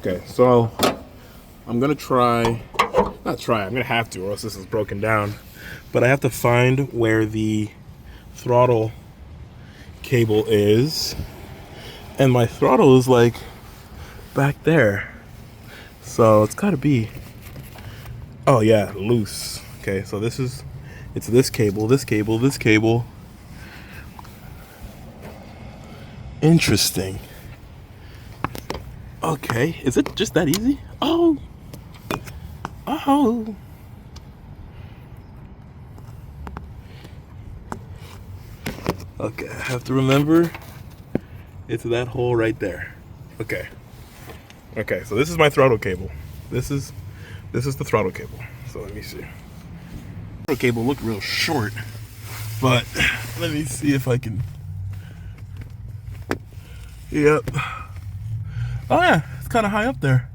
Okay, so I'm gonna try, not try, I'm gonna have to, or else this is broken down. But I have to find where the throttle cable is. And my throttle is like back there. So it's gotta be, oh yeah, loose. Okay, so it's this cable, this cable, this cable. Interesting. Okay, is it just that easy? Oh. Oh. Okay, I have to remember it's that hole right there. Okay. Okay, so this is my throttle cable. This is the throttle cable. So let me see. The throttle cable looked real short, but let me see if I can. Yep. Oh yeah, it's kind of high up there.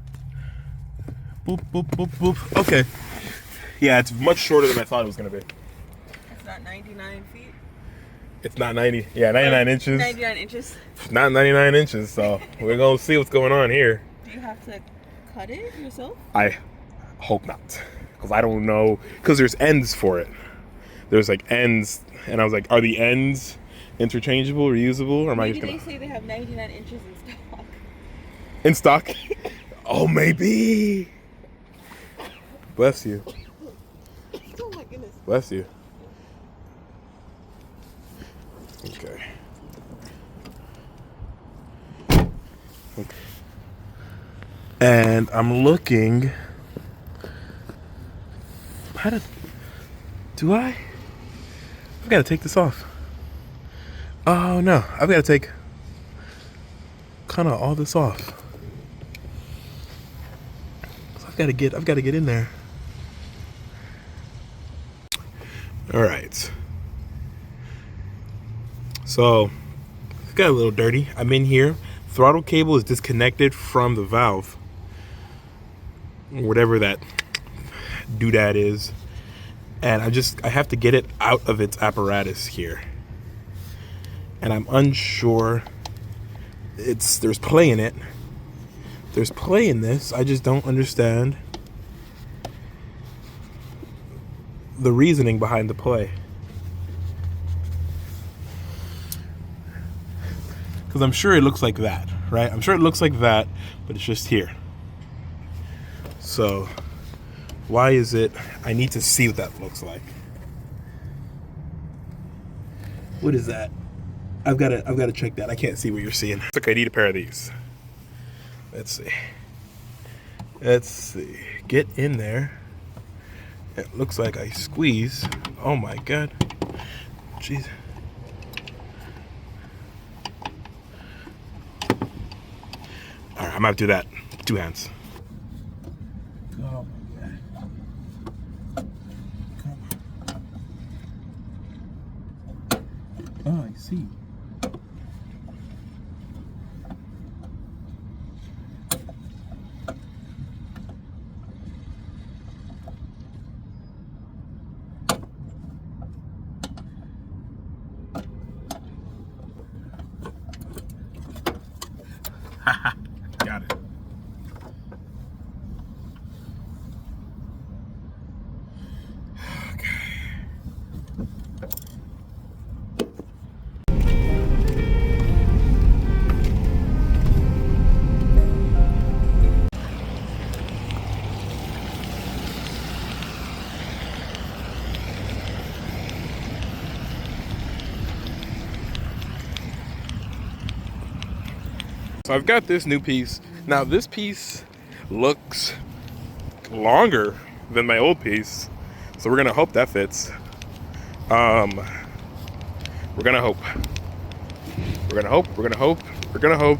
Boop, boop, boop, boop. Okay. Yeah, it's much shorter than I thought it was gonna be. It's not 99 feet. It's not 90. Yeah, 99 inches. 99 inches. Not 99 inches. So we're gonna see what's going on here. Do you have to cut it yourself? I hope not, because I don't know. Because there's ends for it. There's like ends, and I was like, are the ends interchangeable, reusable, or am I just gonna? Maybe they say they have 99 inches in stock. In stock? Oh, maybe. Bless you. Oh my goodness. Bless you. Okay. Okay. And I'm looking. Do I? I've got to take this off. Oh no, I've got to take kind of all this off. So I've got to get in there. All right. So it got a little dirty. I'm in here. Throttle cable is disconnected from the valve, whatever that doodad is, and I have to get it out of its apparatus here. And I'm unsure. There's play in it. There's play in this. I just don't understand the reasoning behind the play. Because I'm sure it looks like that, right? I'm sure it looks like that, but it's just here. So why is it? I need to see what that looks like. What is that? I've got to check that. I can't see what you're seeing. It's okay. I need a pair of these. Let's see. Get in there. It looks like I squeeze. Oh my God. Jeez. All right, I'm gonna do that. 2 hands. Oh my God. Come on. Oh, I see. Got it. Okay. So I've got this new piece. Now this piece looks longer than my old piece. So we're gonna hope that fits. We're gonna hope. We're gonna hope, we're gonna hope, we're gonna hope.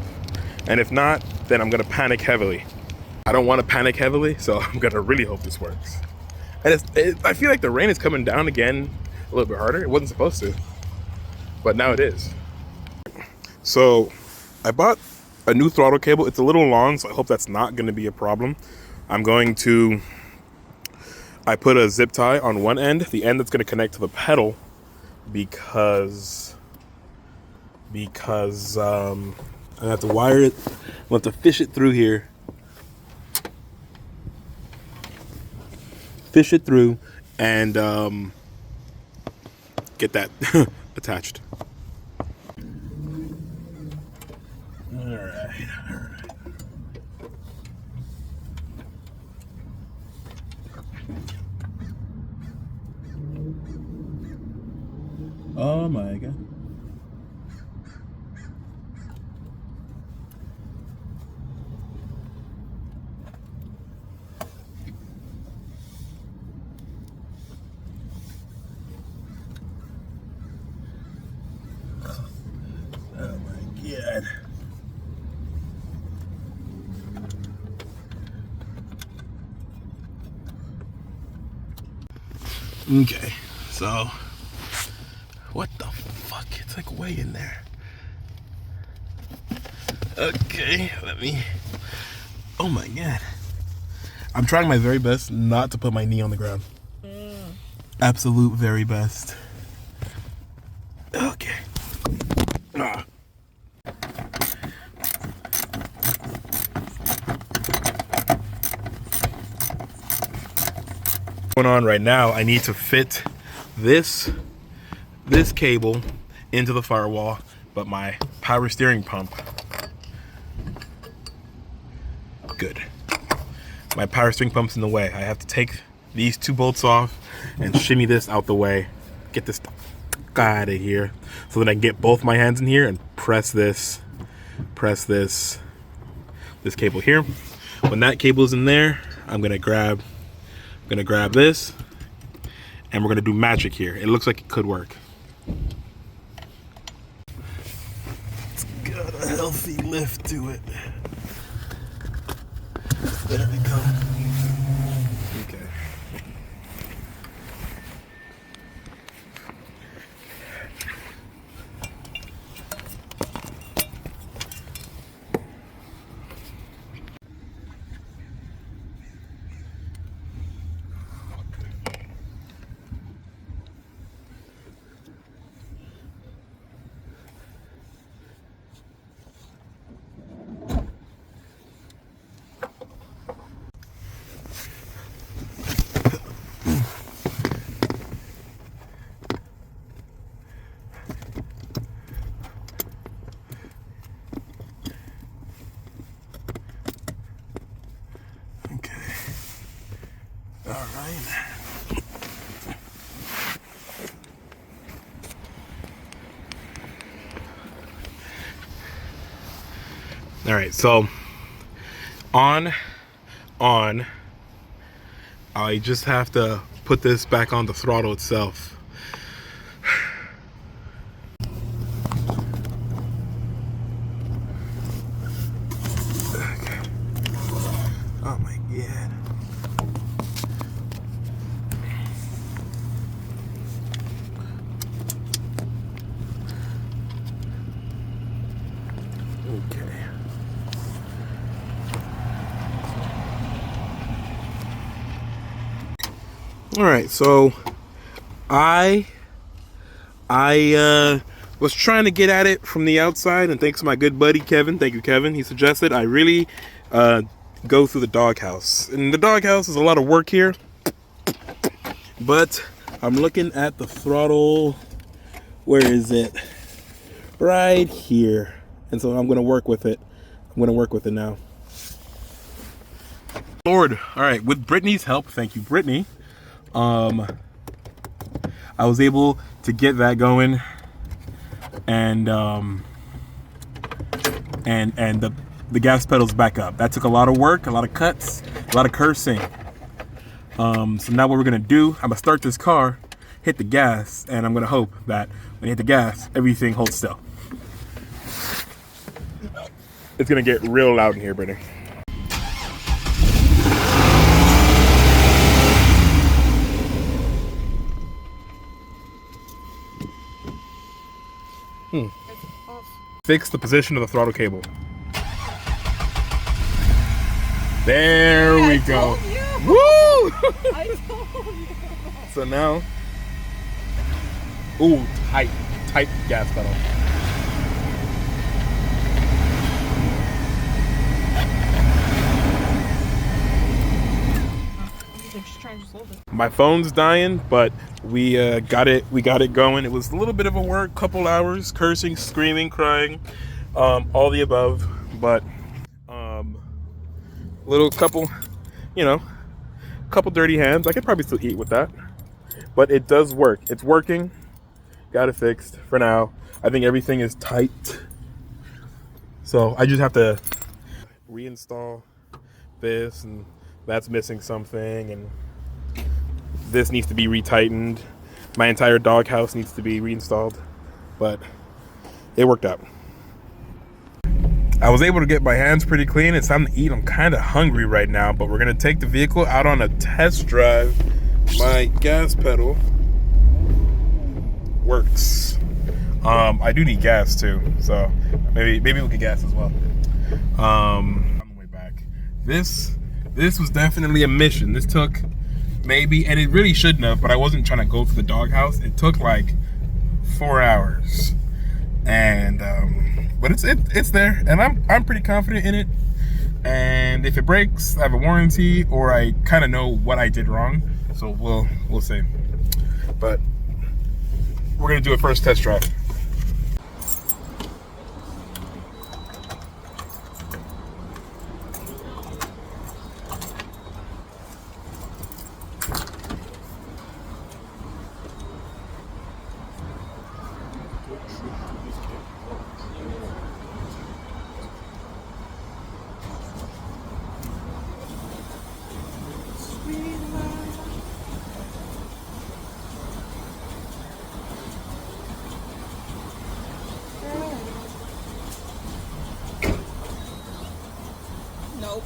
And if not, then I'm gonna panic heavily. I don't wanna panic heavily, so I'm gonna really hope this works. And I feel like the rain is coming down again a little bit harder. It wasn't supposed to, but now it is. So I bought a new throttle cable. It's a little long, so I hope that's not going to be a problem. I put a zip tie on one end, the end that's going to connect to the pedal, because I have to wire it. I'll have to fish it through here fish it through, and get that attached. All right. Oh my God. Oh my God. Okay, so what the fuck? It's like way in there. Okay, let me. Oh my God. I'm trying my very best not to put my knee on the ground. Absolute very best. Okay. Ah. Going on right now, I need to fit this cable into the firewall, but my power steering pump, good. My power steering pump's in the way. I have to take these 2 bolts off and shimmy this out the way, get this out of here, so that I can get both my hands in here and press this cable here. When that cable's in there, I'm gonna grab this, and we're gonna do magic here. It looks like it could work. It's got a healthy lift to it. There we go. Okay. All right, so on, I just have to put this back on the throttle itself. Okay. Oh my God. Okay. All right, so I was trying to get at it from the outside, and thanks to my good buddy Kevin, thank you Kevin, he suggested I really go through the doghouse. And the doghouse is a lot of work here, but I'm looking at the throttle. Where is it? Right here. And so I'm gonna work with it. I'm gonna work with it now. Lord, all right, with Brittany's help, thank you Brittany, I was able to get that going, and the gas pedal's back up. That took a lot of work, a lot of cuts, a lot of cursing. So now what we're gonna do, I'm gonna start this car, hit the gas, and I'm gonna hope that when I hit the gas, everything holds still. It's gonna get real loud in here, Brittany. Fix the position of the throttle cable. There we go. Woo! I told you. So now, ooh, tight gas pedal. I'm just trying to slow it. My phone's dying, but we got it going. It was a little bit of a work, couple hours, cursing, screaming, crying, all the above. But little couple, you know, couple dirty hands. I could probably still eat with that, but it does work. It's working. Got it fixed for now. I think everything is tight, so I just have to reinstall this, and that's missing something, and this needs to be retightened. My entire doghouse needs to be reinstalled, but it worked out. I was able to get my hands pretty clean. It's time to eat. I'm kind of hungry right now, but we're gonna take the vehicle out on a test drive. My gas pedal works. I do need gas too, so maybe we'll get gas as well. On the way back, this was definitely a mission. This took maybe, and it really shouldn't have, but I wasn't trying to go to the doghouse. It took like 4 hours, and but it's there, and I'm pretty confident in it. And if it breaks, I have a warranty, or I kind of know what I did wrong, so we'll see. But we're gonna do a first test drive. Nope.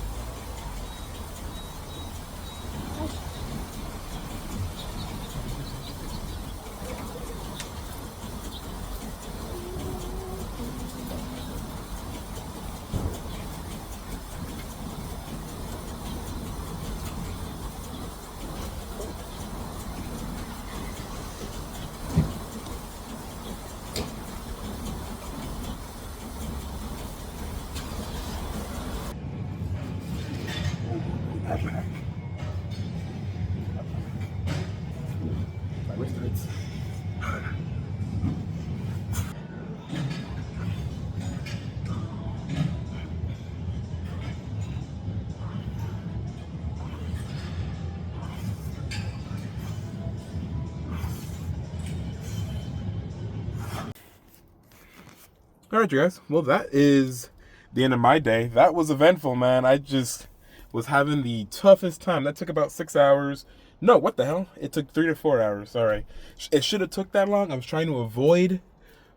All right, you guys. Well, that is the end of my day. That was eventful, man. I just was having the toughest time. That took about 6 hours. No, what the hell? It took 3 to 4 hours. Sorry. It should have took that long. I was trying to avoid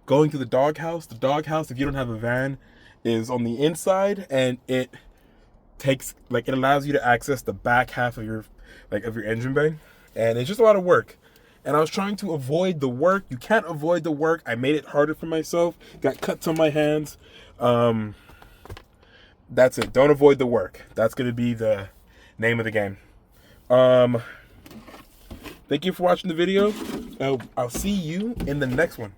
going to the doghouse. The doghouse, if you don't have a van, is on the inside, and it takes, like, it allows you to access the back half of your engine bay, and it's just a lot of work. And I was trying to avoid the work. You can't avoid the work. I made it harder for myself. Got cuts on my hands. That's it. Don't avoid the work. That's going to be the name of the game. Thank you for watching the video. I'll see you in the next one.